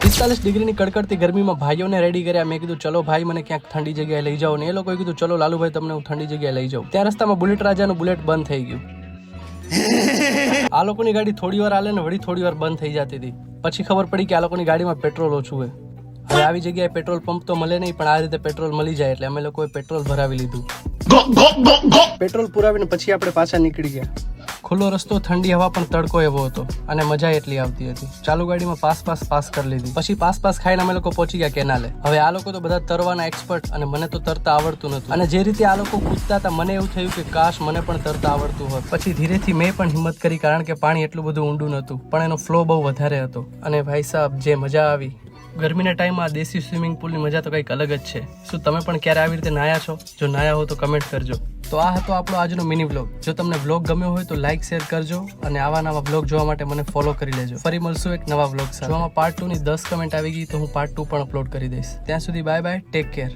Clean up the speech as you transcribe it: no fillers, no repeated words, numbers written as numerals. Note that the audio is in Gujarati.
45 ડિગ્રીની કડકડતી ગરમીમાં ભાઈઓને રેડી કર્યા. મેં કીધું ચલો ભાઈ મને ક્યાંક ઠંડી જગ્યાએ લઈ જાઓ, ને એ લોકોએ કીધું ચલો લાલુભાઈ તમને હું ઠંડી જગ્યાએ લઈ જાઉં. ત્યાં રસ્તામાં બુલેટ રાજાનું બુલેટ બંધ થઈ ગયું. આ લોકોની ગાડી થોડી વાર હાલે ને વળી થોડી વાર બંધ થઈ જતી હતી. પછી ખબર પડી કે આ લોકોની ગાડીમાં પેટ્રોલ ઓછું હોય. હવે આવી જગ્યાએ પેટ્રોલ પંપ તો મળે નહીં, પણ આ રીતે પેટ્રોલ મળી જાય એટલે અમે લોકોએ પેટ્રોલ ભરાવી લીધું. પેટ્રોલ પુરાવીને પછી આપણે પાછા નીકળી ગયા. ખુલ્લો રસ્તો, ઠંડી હવા, પણ તડકો એવો હતો અને મજા એટલી આવતી હતી. ચાલુ ગાડીમાં પાસ કરી લીધી. પછી પાસ ખાઈને અમે લોકો પહોંચી ગયા કેનાલે. હવે આ લોકો તો બધા તરવાના એક્સપર્ટ અને મને તો તરતા આવડતું નતું. અને જે રીતે આ લોકો કૂદતા હતા મને એવું થયું કે કાશ મને પણ તરતા આવડતું હોત. પછી ધીરેથી મેં પણ હિંમત કરી, કારણ કે પાણી એટલું બધું ઊંડું નતું, પણ એનો ફ્લો બહુ વધારે હતો. અને ભાઈ સાહેબ જે મજા આવી ગરમીના ટાઈમમાં દેશી સ્વિમિંગ પુલની મજા તો કંઈક અલગ જ છે. શું તમે પણ ક્યારે આવી રીતે નાહ્યા છો? જો નાહ્યા હો તો કમેન્ટ કરજો. તો આ હતો આપણો આજનો મિની વ્લોગ. જો તમને વ્લોગ ગમ્યો હોય તો લાઈક શેર કરજો અને આવા નવા વ્લોગ જોવા માટે મને ફોલો કરી લેજો. ફરી મળશું એક નવા વ્લોગ સાથે. જો આમાં પાર્ટ 2 ની 10 કમેન્ટ આવી ગઈ તો હું પાર્ટ 2 પણ અપલોડ કરી દઈશ. ત્યાં સુધી બાય બાય, ટેક કેર.